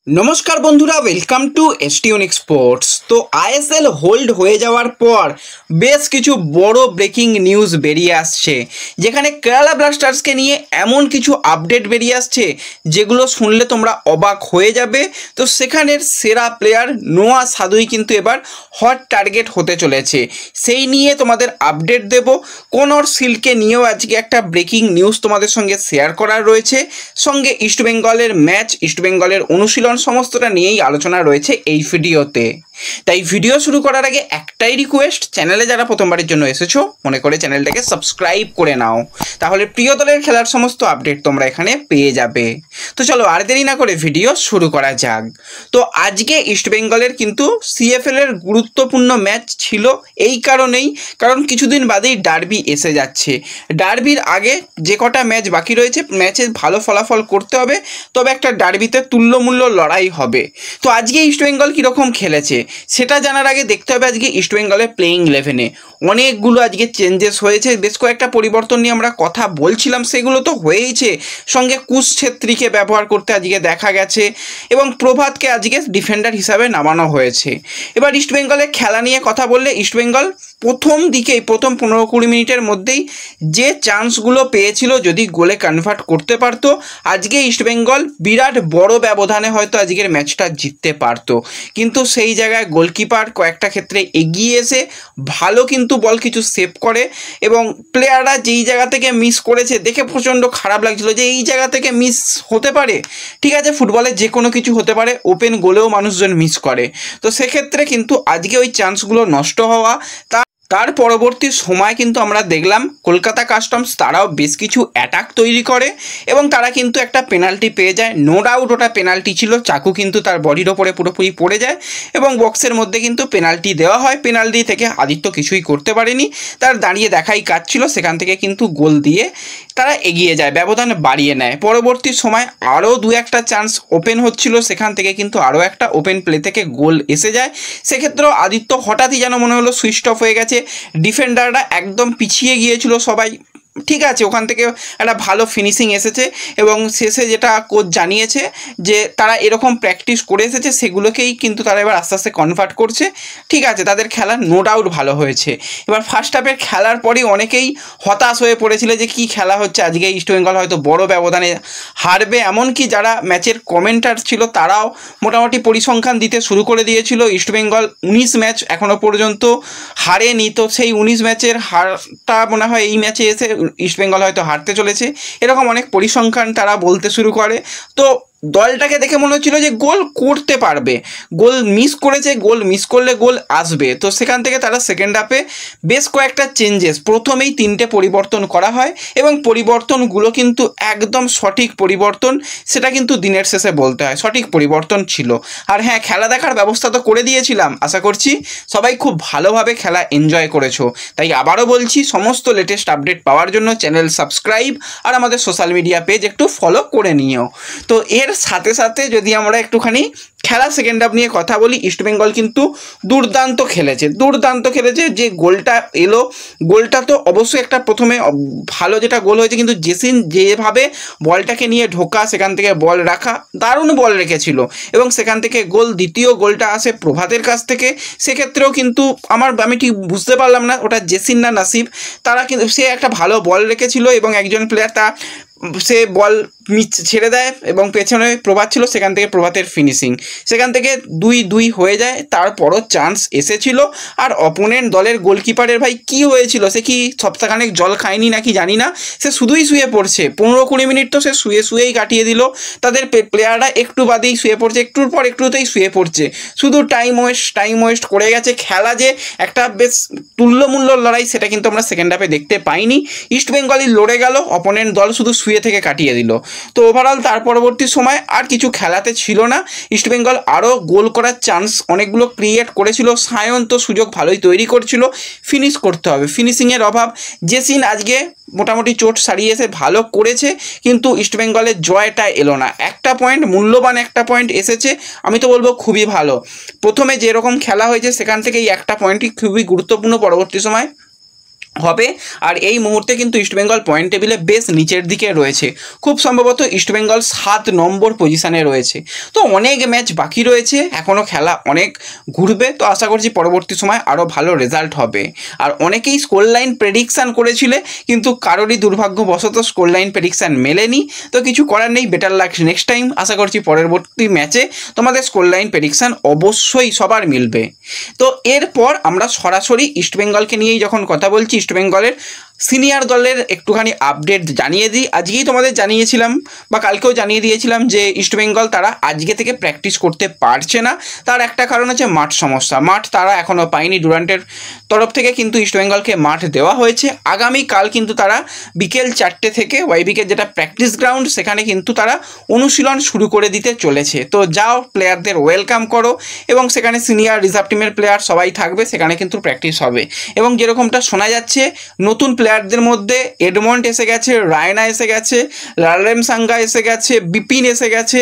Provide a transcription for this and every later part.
নমস্কার বন্ধুরা, welcome to এসটিউনিক sports. তো আইএসএল হোল্ড হয়ে যাওয়ার পর বেশ কিছু বড় ব্রেকিং নিউজ বেরিয়ে আসছে, যেখানে কেরালা ব্লাস্টার্সকে নিয়ে এমন কিছু আপডেট বেরিয়ে আসছে যেগুলো শুনলে তোমরা অবাক হয়ে যাবে। তো সেখানের সেরা প্লেয়ার নোয়া সাদুই কিন্তু এবার হট টার্গেট হতে চলেছে, সেই নিয়ে তোমাদের আপডেট দেব। কনর সিলকে নিয়েও আজকে একটা ব্রেকিং নিউজ তোমাদের সঙ্গে শেয়ার করার রয়েছে, সঙ্গে ইস্টবেঙ্গলের ম্যাচ, ইস্টবেঙ্গলের অনুশীলন সমস্তটা নিয়েই আলোচনা রয়েছে এই ভিডিওতে। তাই ভিডিও শুরু করার আগে একটাই রিকোয়েস্ট, চ্যানেলে যারা প্রথমবারের জন্য এসেছো মনে করে চ্যানেলটাকে সাবস্ক্রাইব করে নাও, তাহলে প্রিয় দলের খেলার সমস্ত আপডেট তোমরা এখানে পেয়ে যাবে। তো চলো আর দেরি না করে ভিডিও শুরু করা যাক। তো আজকে ইস্টবেঙ্গলের কিন্তু সিএফএল এর গুরুত্বপূর্ণ ম্যাচ ছিল, এই কারণেই কারণ কিছুদিন বাদেই ডার্বি এসে যাচ্ছে। ডার্বির আগে যে কটা ম্যাচ বাকি রয়েছে, ম্যাচে ভালো ফলাফল করতে হবে, তবে একটা ডার্বিতে তুল্যমূল্য লড়াই হবে। তো আজকে ইস্টবেঙ্গল কীরকম খেলেছে সেটা জানার আগে দেখতে হবে আজকে ইস্টবেঙ্গলের প্লেইং 11-এ অনেকগুলো আজকে চেঞ্জেস হয়েছে, বেশ কয়েকটা পরিবর্তন নিয়ে আমরা কথা বলছিলাম, সেগুলো তো হয়েইছে। সঙ্গে কুশ ছেত্রীকে ব্যবহার করতে আজকে দেখা গেছে এবং প্রভাতকে আজকে ডিফেন্ডার হিসাবে নামানো হয়েছে। এবার ইস্টবেঙ্গলের খেলা নিয়ে কথা বললে, ইস্টবেঙ্গল প্রথম 15-20 মিনিটের মধ্যেই যে চান্সগুলো পেয়েছিল যদি গোলে কনভার্ট করতে পারতো, আজকে ইস্টবেঙ্গল বিরাট বড় ব্যবধানে হয়তো আজকের ম্যাচটা জিততে পারতো। কিন্তু সেই জায়গায় গোলকিপার কয়েকটা ক্ষেত্রে এগিয়ে এসে ভালো কিন্তু বল কিছু সেভ করে, এবং প্লেয়াররা যেই জায়গা থেকে মিস করেছে দেখে প্রচণ্ড খারাপ লাগছিল যে এই জায়গা থেকে মিস হতে পারে। ঠিক আছে, ফুটবলে যে কোনো কিছু হতে পারে, ওপেন গোলেও মানুষজন মিস করে। তো সেক্ষেত্রে কিন্তু আজকে ওই চান্সগুলো নষ্ট হওয়া, তার পরবর্তী সময় কিন্তু আমরা দেখলাম কলকাতা কাস্টমস তারাও বেশ কিছু অ্যাটাক তৈরি করে এবং তারা কিন্তু একটা পেনাল্টি পেয়ে যায়। নো ডাউট ওটা পেনাল্টি ছিল, চাকু কিন্তু তার বডির ওপরে পুরোপুরি পড়ে যায় এবং বক্সের মধ্যে কিন্তু পেনাল্টি দেওয়া হয়। পেনাল্টি থেকে আদিত্য কিছুই করতে পারেনি, তার দাঁড়িয়ে দেখাই কাজ ছিল, সেখান থেকে কিন্তু গোল দিয়ে তারা এগিয়ে যায়, ব্যবধান বাড়িয়ে নেয়। পরবর্তী সময় আরও দু একটা চান্স ওপেন হচ্ছিল, সেখান থেকে কিন্তু আরও একটা ওপেন প্লে থেকে গোল এসে যায়। সেক্ষেত্রেও আদিত্য হঠাৎই যেন মনে হলো সুইচ অফ হয়ে গেছে, ডিফেন্ডাররা একদম পিছিয়ে গিয়েছিল সবাই। ঠিক আছে, ওখান থেকে একটা ভালো ফিনিশিং এসেছে এবং শেষে যেটা কোচ জানিয়েছে যে তারা এরকম প্র্যাকটিস করে এসেছে, সেগুলোকেই কিন্তু তারা এবার আস্তে আস্তে কনভার্ট করছে। ঠিক আছে, তাদের খেলা নো ডাউট ভালো হয়েছে। এবার ফার্স্ট হাফের খেলার পরেই অনেকেই হতাশ হয়ে পড়েছিল যে কি খেলা হচ্ছে, আজকে ইস্টবেঙ্গল হয়তো বড় ব্যবধানে হারবে। এমনকি যারা ম্যাচের কমেন্টার ছিল তারাও মোটামুটি পরিসংখ্যান দিতে শুরু করে দিয়েছিল। ইস্টবেঙ্গল 19 ম্যাচ এখনও পর্যন্ত হারেনি, তো সেই 19 ম্যাচের হারটা মনে হয় এই ম্যাচে এসে ইস্টবেঙ্গল হয়তো হারতে চলেছে, এরকম অনেক পরিসংখ্যান তারা বলতে শুরু করে। তো দলটাকে দেখে মনে হচ্ছিল যে গোল করতে পারবে, গোল মিস করেছে, গোল মিস করলে গোল আসবে। তো সেখান থেকে তারা সেকেন্ড হাফে বেশ কয়েকটা চেঞ্জেস, প্রথমেই 3টে পরিবর্তন করা হয় এবং পরিবর্তনগুলো কিন্তু একদম সঠিক পরিবর্তন, সেটা কিন্তু দিনের শেষে বলতে হয় সঠিক পরিবর্তন ছিল। আর হ্যাঁ, খেলা দেখার ব্যবস্থা তো করে দিয়েছিলাম, আশা করছি সবাই খুব ভালোভাবে খেলা এনজয় করেছো। তাই আবারও বলছি, সমস্ত লেটেস্ট আপডেট পাওয়ার জন্য চ্যানেল সাবস্ক্রাইব আর আমাদের সোশ্যাল মিডিয়া পেজ একটু ফলো করে নিও। তো এর সাথে সাথে যদি আমরা একটুখানি খেলা সেকেন্ড হাফ নিয়ে কথা বলি, ইস্টবেঙ্গল কিন্তু দুর্দান্ত খেলেছে। যে গোলটা এলো, গোলটা তো অবশ্যই একটা প্রথমে ভালো যেটা গোল হয়েছে, কিন্তু জেসিন যেভাবে বলটাকে নিয়ে ঢোকা, সেখান থেকে বল রাখা, দারুণ বল রেখেছিল এবং সেখান থেকে গোল। দ্বিতীয় গোলটা আসে প্রভাতের কাছ থেকে, সেক্ষেত্রেও কিন্তু আমি ঠিক বুঝতে পারলাম না ওটা জেসিন না নাসিব, তারা কিন্তু সে একটা ভালো বল রেখেছিল এবং একজন প্লেয়ার সে বল ছেড়ে দেয় এবং পেছনে প্রভাত ছিল, সেখান থেকে প্রভাতের ফিনিশিং, সেখান থেকে 2-2 হয়ে যায়। তারপরও চান্স এসেছিল আর অপোনেন্ট দলের গোলকিপারের ভাই কি হয়েছিল, সে কি সপ্তাহখানেক জল খায়নি নাকি জানি না, সে শুধুই শুয়ে পড়ছে। 15-20 মিনিট তো সে শুয়েই কাটিয়ে দিল। তাদের প্লেয়াররা একটু বাদেই শুয়ে পড়ছে, একটুর পর একটুতেই শুয়ে পড়ছে, শুধু টাইম ওয়েস্ট করে গেছে। খেলা যে একটা বেশ তুল্যমূল্য লড়াই, সেটা কিন্তু আমরা সেকেন্ড হাফে দেখতে পাইনি। ইস্টবেঙ্গলই লড়ে গেল, অপোনেন্ট দল শুধু শুয়ে থেকে কাটিয়ে দিল। তো ওভারঅল তার পরবর্তী সময় আর কিছু খেলাতে ছিল না। ইস্টবেঙ্গল আরও গোল করার চান্স অনেকগুলো ক্রিয়েট করেছিল, সায়ন তো সুযোগ ভালোই তৈরি করছিল, ফিনিশ করতে হবে, ফিনিশিংয়ের অভাব। জেসিন আজকে মোটামুটি চোট সারিয়ে এসে ভালো করেছে, কিন্তু ইস্টবেঙ্গলের জয়টা এলো না। একটা পয়েন্ট, মূল্যবান একটা পয়েন্ট এসেছে, আমি তো বলবো খুবই ভালো। প্রথমে যেরকম খেলা হয়েছে সেখান থেকে এই একটা পয়েন্টই খুবই গুরুত্বপূর্ণ পরবর্তী সময়। হবে। আর এই মুহূর্তে কিন্তু ইস্টবেঙ্গল পয়েন্ট টেবিলে বেশ নিচের দিকে রয়েছে, খুব সম্ভবত ইস্টবেঙ্গল 7 নম্বর পজিশানে রয়েছে। তো অনেক ম্যাচ বাকি রয়েছে, এখনও খেলা অনেক ঘুরবে, তো আশা করছি পরবর্তী সময় আরও ভালো রেজাল্ট হবে। আর অনেকেই স্কোর লাইন প্রেডিকশান করেছিলে, কিন্তু কারোরই দুর্ভাগ্যবশত স্কোর লাইন প্রেডিকশান মেলেনি, তো কিছু করার নেই, বেটার লাক নেক্সট টাইম। আশা করছি পরবর্তী ম্যাচে তোমাদের স্কোর লাইন প্রেডিকশান অবশ্যই সবার মিলবে। তো এরপর আমরা সরাসরি ইস্টবেঙ্গলকে নিয়েই যখন কথা বলছি, ইস্টবেঙ্গলের সিনিয়র দলের একটুখানি আপডেট জানিয়ে দিই। আজকেই তোমাদের জানিয়েছিলাম বা কালকেও জানিয়ে দিয়েছিলাম যে ইস্টবেঙ্গল তারা আজকে থেকে প্র্যাকটিস করতে পারছে না। তার একটা কারণ হচ্ছে মাঠ সমস্যা, মাঠ তারা এখনও পায়নি। ডুরান্টের তরফ থেকে কিন্তু ইস্টবেঙ্গলকে মাঠ দেওয়া হয়েছে। আগামীকাল কিন্তু তারা বিকেল 4টে থেকে ওয়াইবিকের যেটা প্র্যাকটিস গ্রাউন্ড, সেখানে কিন্তু তারা অনুশীলন শুরু করে দিতে চলেছে। তো যাও, প্লেয়ারদের ওয়েলকাম করো, এবং সেখানে সিনিয়র রিজার্ভ টিমের প্লেয়ার সবাই থাকবে, সেখানে কিন্তু প্র্যাকটিস হবে। এবং যেরকমটা শোনা যাচ্ছে, নতুন প্লেয়ারদের মধ্যে এডমন্ড এসে গেছে, রায়না এসে গেছে, লালেম সাঙ্গা এসে গেছে, বিপিন এসে গেছে,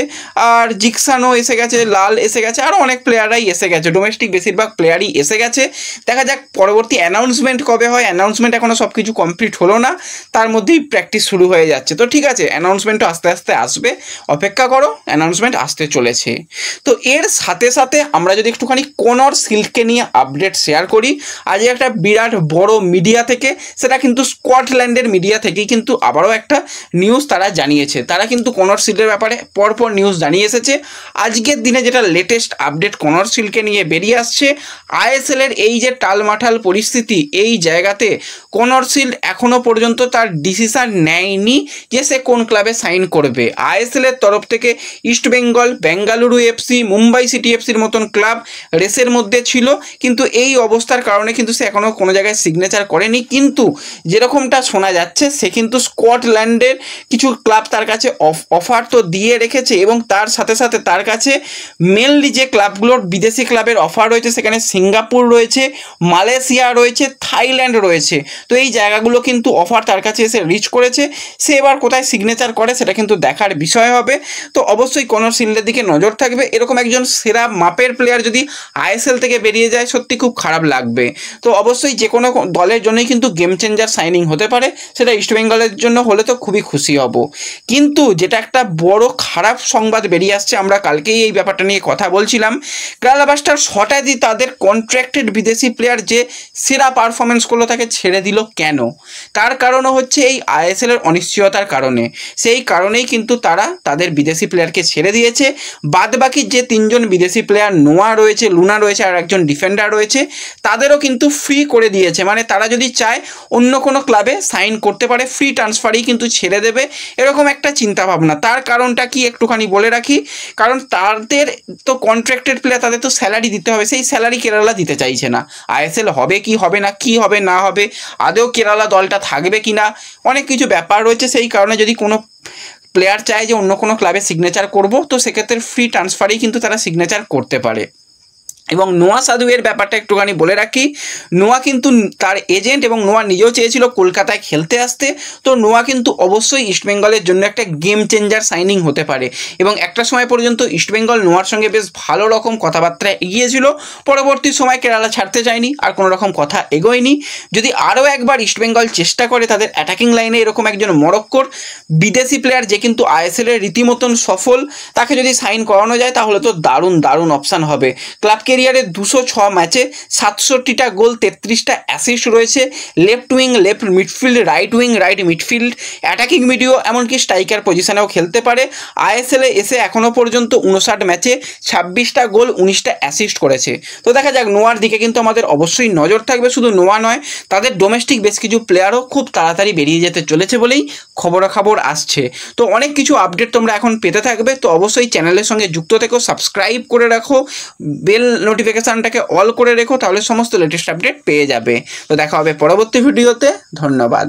আর জিকসানো এসে গেছে, লাল এসে গেছে, আরও অনেক প্লেয়াররাই এসে গেছে। ডোমেস্টিক বেশিরভাগ প্লেয়ারই এসে গেছে। দেখা যাক পরবর্তী অ্যানাউন্সমেন্ট কবে হয়। অ্যানাউন্সমেন্ট এখনও সব কিছু কমপ্লিট হলো না, তার মধ্যেই প্র্যাকটিস শুরু হয়ে যাচ্ছে। তো ঠিক আছে, অ্যানাউন্সমেন্টও আস্তে আস্তে আসবে, অপেক্ষা করো, অ্যানাউন্সমেন্ট আসতে চলেছে। তো এর সাথে সাথে আমরা যদি একটুখানি কনর সিল্ককে নিয়ে আপডেট শেয়ার করি, আজকে একটা বিরাট বড় মিডিয়া থেকে, সেটা কিন্তু স্কটল্যান্ডের মিডিয়া থেকেই কিন্তু আবারও একটা নিউজ তারা জানিয়েছে। তারা কিন্তু কনর সিল্কের ব্যাপারে পরপর নিউজ জানিয়ে এসেছে। আজকের দিনে যেটা লেটেস্ট আপডেট কনর সিল্ককে নিয়ে বেরিয়ে আসছে, আইএসএলের এই যে টালমাটাল পরিস্থিতি, এই জায়গাতে কনর সিল্ক এখনও পর্যন্ত তার ডিসিশান নেয়নি যে সে কোন ক্লাবে সাইন করবে। আইএসএলের তরফ থেকে ইস্টবেঙ্গল, বেঙ্গালুরু এফসি, মুম্বাই সিটি এফসির মতন ক্লাব রেসের মধ্যে ছিল, কিন্তু এই অবস্থার কারণে কিন্তু সে এখনও কোনো জায়গায় সিগনেচার করেনি। কিন্তু যেরকমটা শোনা যাচ্ছে, সে কিন্তু স্কটল্যান্ডের কিছু ক্লাব তার কাছে অফার তো দিয়ে রেখেছে, এবং তার সাথে সাথে তার কাছে মেনলি যে ক্লাবগুলোর বিদেশি ক্লাবের অফার রয়েছে, সেখানে সিঙ্গাপুর রয়েছে, মালয়েশিয়া রয়েছে, থাইল্যান্ড রয়েছে। তো এই জায়গাগুলো কিন্তু অফার তার কাছে এসে রিচ করেছে। সে এবার কোথায় সিগনেচার করে সেটা কিন্তু দেখার বিষয় হবে। তো অবশ্যই কনর সিল্কের দিকে নজর থাকবে। এরকম একজন সেরা মাপের প্লেয়ার যদি আইএসএল থেকে বেরিয়ে যায়, সত্যি খুব খারাপ লাগবে। তো অবশ্যই যে কোনো দলের জন্যই কিন্তু গেম চেঞ্জার সাইনিং হতে পারে, সেটা ইস্টবেঙ্গলের জন্য হলে তো খুবই খুশি হব। কিন্তু যেটা একটা বড় খারাপ সংবাদ বেরিয়ে আসছে, আমরা কালকেই এই ব্যাপারটা নিয়ে কথা বলছিলাম, কেরালা ব্লাস্টার্স হঠাৎই তাদের কন্ট্রাক্টেড বিদেশি প্লেয়ার যে সেরা পারফরমেন্স করলো তাকে ছেড়ে দিল কেন? তার কারণও হচ্ছে এই আইএসএলের অনিশ্চয়তার কারণে। সেই কারণেই কিন্তু তারা তাদের বিদেশি প্লেয়ারকে ছেড়ে দিয়েছে। বাদবাকি যে 3জন বিদেশি প্লেয়ার, নোয়া রয়েছে, লুনা রয়েছে, আর একজন ডিফেন্ডার রয়েছে, তাদেরও কিন্তু ফ্রি করে দিয়েছে। মানে তারা যদি চায় অন্য কোনো ক্লাবে সাইন করতে পারে, ফ্রি ট্রান্সফারেই কিন্তু ছেড়ে দেবে, এরকম একটা চিন্তাভাবনা। তার কারণটা কি একটুখানি বলে রাখি, কারণ তাদের তো কন্ট্রাক্টেড প্লেয়ার, তাদের তো স্যালারি দিতে হবে, সেই স্যালারি কেরালা দিতে চাইছে না। আইএসএল হবে কি হবে না, কি হবে না হবে, আদৌ কেরালা দলটা থাকবে কি না, অনেক কিছু ব্যাপার রয়েছে। সেই কারণে যদি কোনো প্লেয়ার চায় যে অন্য কোনো ক্লাবে সিগনেচার করব, তো সেক্ষেত্রে ফ্রি ট্রান্সফারেই কিন্তু তারা সিগনেচার করতে পারে। এবং নোয়া সাধুয়ের ব্যাপারটা একটুখানি বলে রাখি, নোয়া কিন্তু তার এজেন্ট এবং নোয়া নিজেও চেয়েছিল কলকাতায় খেলতে আসতে। তো নোয়া কিন্তু অবশ্যই ইস্টবেঙ্গলের জন্য একটা গেম চেঞ্জার সাইনিং হতে পারে, এবং একটা সময় পর্যন্ত ইস্টবেঙ্গল নোয়ার সঙ্গে বেশ ভালো রকম কথাবার্তা এগিয়েছিল। পরবর্তী সময় কেরালা ছাড়তে চায়নি, আর কোনো রকম কথা এগোয়নি। যদি আরও একবার ইস্টবেঙ্গল চেষ্টা করে তাদের অ্যাটাকিং লাইনে এরকম একজন মরক্কোর বিদেশি প্লেয়ার যে কিন্তু আইএসএলের রীতিমতন সফল, তাকে যদি সাইন করানো যায়, তাহলে তো দারুণ দারুণ অপশান হবে। ক্লাব ক্যারিয়ারে 206 ম্যাচে 67টা গোল, 33টা অ্যাসিস্ট রয়েছে। Left wing, left midfield, right wing, right midfield, attacking মিডিও, এমনকি স্ট্রাইকার পজিশনেও খেলতে পারে। আইএসএলে এসে এখনও পর্যন্ত 59 ম্যাচে 26টা গোল, 19টা অ্যাসিস্ট করেছে। তো দেখা যাক, নোয়ার দিকে কিন্তু আমাদের অবশ্যই নজর থাকবে। শুধু নোয়া নয়, তাদের ডোমেস্টিক বেশ কিছু প্লেয়ারও খুব তাড়াতাড়ি বেরিয়ে যেতে চলেছে বলেই খবরাখবর আসছে। তো অনেক কিছু আপডেট তোমরা এখন পেতে থাকবে। তো অবশ্যই চ্যানেলের সঙ্গে যুক্ত থেকো, সাবস্ক্রাইব করে রাখো, বেল নোটিফিকেশানটাকে অল করে রেখো, তাহলে সমস্ত লেটেস্ট আপডেট পেয়ে যাবে। তো দেখা হবে পরবর্তী ভিডিওতে। ধন্যবাদ।